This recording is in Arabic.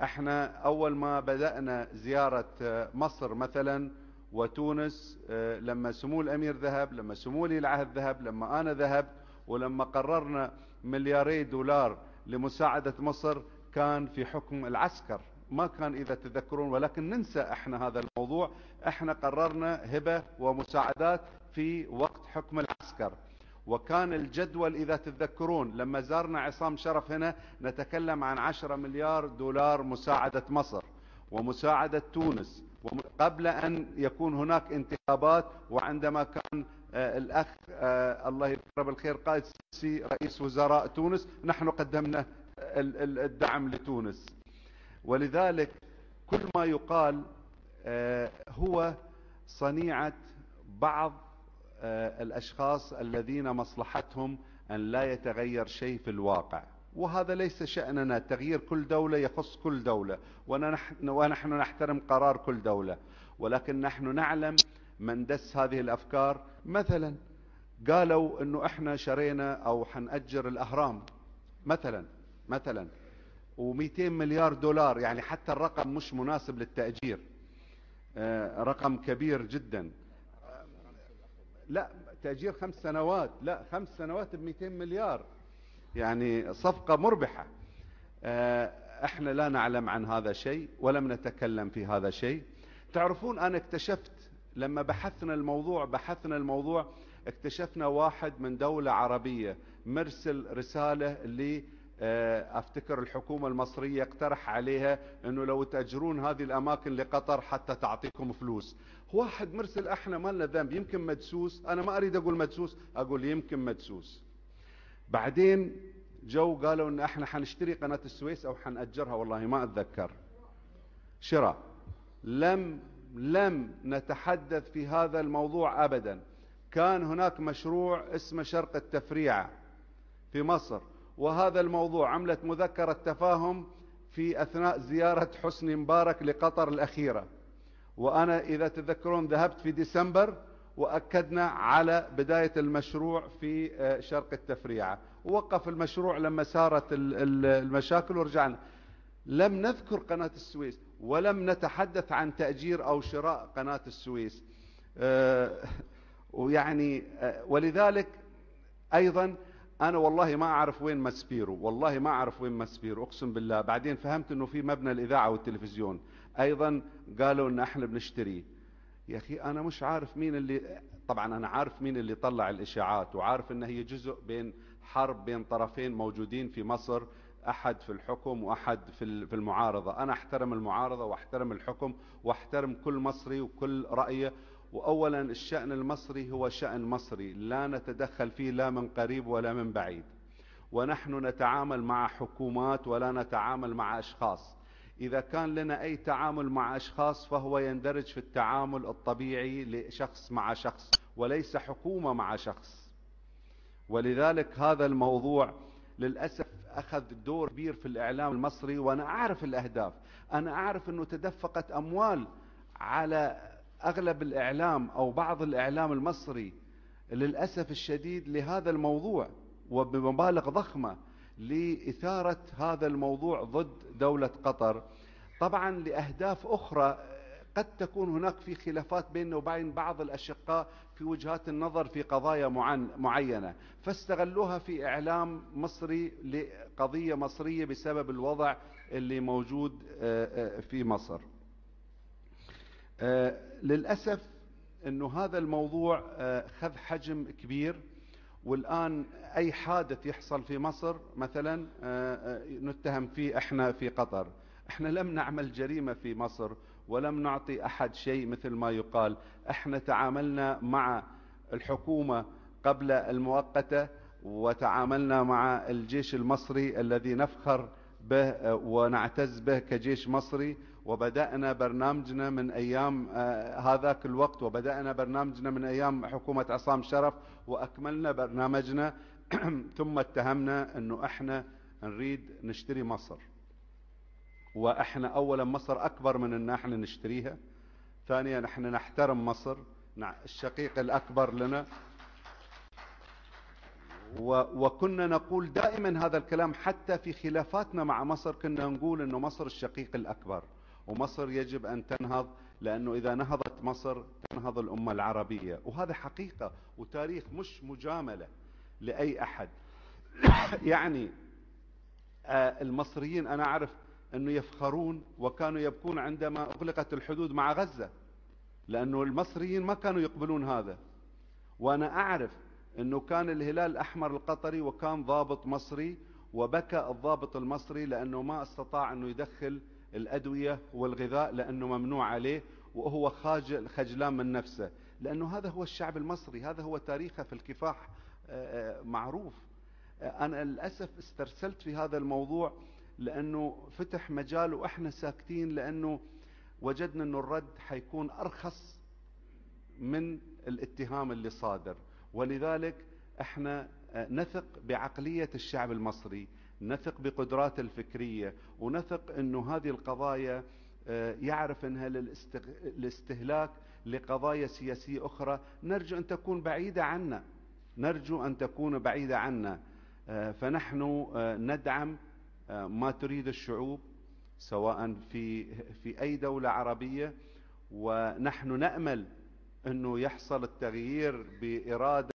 احنا اول ما بدأنا زيارة مصر مثلا وتونس، لما سمو الامير ذهب، لما سمو ولي العهد ذهب، لما انا ذهبت، ولما قررنا ملياري دولار لمساعدة مصر، كان في حكم العسكر، ما كان اذا تذكرون، ولكن ننسى احنا هذا الموضوع. احنا قررنا هبة ومساعدات في وقت حكم العسكر. وكان الجدول إذا تتذكرون لما زارنا عصام شرف هنا نتكلم عن 10 مليار دولار مساعدة مصر ومساعدة تونس قبل أن يكون هناك انتخابات. وعندما كان الأخ الله يذكره بالخير قائد السيسي رئيس وزراء تونس، نحن قدمنا الدعم لتونس. ولذلك كل ما يقال هو صنيعة بعض الأشخاص الذين مصلحتهم أن لا يتغير شيء في الواقع، وهذا ليس شأننا. تغيير كل دولة يخص كل دولة، ونحن نحترم قرار كل دولة، ولكن نحن نعلم من دس هذه الأفكار. مثلا قالوا أنه إحنا شرينا أو حنأجر الأهرام مثلا و200 مليار دولار، يعني حتى الرقم مش مناسب للتأجير، رقم كبير جدا. لا تأجير 5 سنوات، لا 5 سنوات ب200 مليار، يعني صفقة مربحة. احنا لا نعلم عن هذا شيء ولم نتكلم في هذا شيء. تعرفون انا اكتشفت لما بحثنا الموضوع اكتشفنا واحد من دولة عربية مرسل رسالة ل افتكر الحكومة المصرية، اقترح عليها انه لو تأجرون هذه الاماكن لقطر حتى تعطيكم فلوس. واحد مرسل، احنا ما لنا ذنب، يمكن مدسوس، انا ما اريد اقول مدسوس، اقول يمكن مدسوس. بعدين جو قالوا ان احنا حنشتري قناة السويس او حنأجرها، والله ما اتذكر شراء. لم نتحدث في هذا الموضوع ابدا. كان هناك مشروع اسمه شرق التفريعة في مصر، وهذا الموضوع عملت مذكرة تفاهم في اثناء زيارة حسني مبارك لقطر الاخيرة، وانا اذا تذكرون ذهبت في ديسمبر واكدنا على بداية المشروع في شرق التفريعة، ووقف المشروع لما صارت المشاكل ورجعنا. لم نذكر قناة السويس ولم نتحدث عن تأجير او شراء قناة السويس. ويعني ولذلك ايضا انا والله ما اعرف وين مسبيرو، والله ما اعرف وين مسبيرو اقسم بالله. بعدين فهمت انه في مبنى الاذاعة والتلفزيون ايضا قالوا ان احنا بنشتريه. يا اخي انا مش عارف مين اللي، طبعا انا عارف مين اللي طلع الاشاعات، وعارف ان هي جزء بين حرب بين طرفين موجودين في مصر، احد في الحكم واحد في المعارضة. انا احترم المعارضة واحترم الحكم واحترم كل مصري وكل رأيه. واولا الشأن المصري هو شأن مصري لا نتدخل فيه لا من قريب ولا من بعيد، ونحن نتعامل مع حكومات ولا نتعامل مع اشخاص. اذا كان لنا اي تعامل مع اشخاص فهو يندرج في التعامل الطبيعي لشخص مع شخص، وليس حكومة مع شخص. ولذلك هذا الموضوع للأسف أخذ دور كبير في الإعلام المصري، وأنا أعرف الأهداف. أنا أعرف أنه تدفقت أموال على أغلب الإعلام أو بعض الإعلام المصري للأسف الشديد لهذا الموضوع، وبمبالغ ضخمة لإثارة هذا الموضوع ضد دولة قطر، طبعا لأهداف أخرى. قد تكون هناك في خلافات بيننا وبين بعض الأشقاء في وجهات النظر في قضايا معينة، فاستغلوها في إعلام مصري لقضية مصرية بسبب الوضع اللي موجود في مصر. للأسف أنه هذا الموضوع خذ حجم كبير، والآن أي حادث يحصل في مصر مثلا نتهم فيه احنا في قطر. احنا لم نعمل جريمة في مصر ولم نعطي أحد شيء مثل ما يقال. احنا تعاملنا مع الحكومة قبل المؤقتة، وتعاملنا مع الجيش المصري الذي نفخر به ونعتز به كجيش مصري، وبدأنا برنامجنا من أيام هذاك الوقت، وبدأنا برنامجنا من أيام حكومة عصام شرف، وأكملنا برنامجنا ثم اتهمنا أنه احنا نريد نشتري مصر. واحنا اولا مصر اكبر من ان احنا نشتريها، ثانيا احنا نحترم مصر الشقيق الاكبر لنا، وكنا نقول دائما هذا الكلام، حتى في خلافاتنا مع مصر كنا نقول أنه مصر الشقيق الأكبر، ومصر يجب أن تنهض، لأنه إذا نهضت مصر تنهض الأمة العربية. وهذا حقيقة وتاريخ، مش مجاملة لأي أحد. يعني المصريين أنا أعرف أنه يفخرون وكانوا يبكون عندما أغلقت الحدود مع غزة، لأنه المصريين ما كانوا يقبلون هذا. وأنا أعرف أنه كان الهلال الأحمر القطري وكان ضابط مصري، وبكى الضابط المصري لأنه ما استطاع أنه يدخل الأدوية والغذاء لأنه ممنوع عليه، وهو خجلان من نفسه، لأنه هذا هو الشعب المصري، هذا هو تاريخه في الكفاح معروف. أنا للأسف استرسلت في هذا الموضوع لأنه فتح مجال وإحنا ساكتين، لأنه وجدنا أنه الرد حيكون أرخص من الاتهام اللي صادر. ولذلك احنا نثق بعقلية الشعب المصري، نثق بقدراته الفكرية، ونثق انه هذه القضايا يعرف انها للاستهلاك لقضايا سياسية اخرى نرجو ان تكون بعيدة عنا، نرجو ان تكون بعيدة عنا. فنحن ندعم ما تريد الشعوب سواء في اي دولة عربية، ونحن نأمل انه يحصل التغيير بإرادة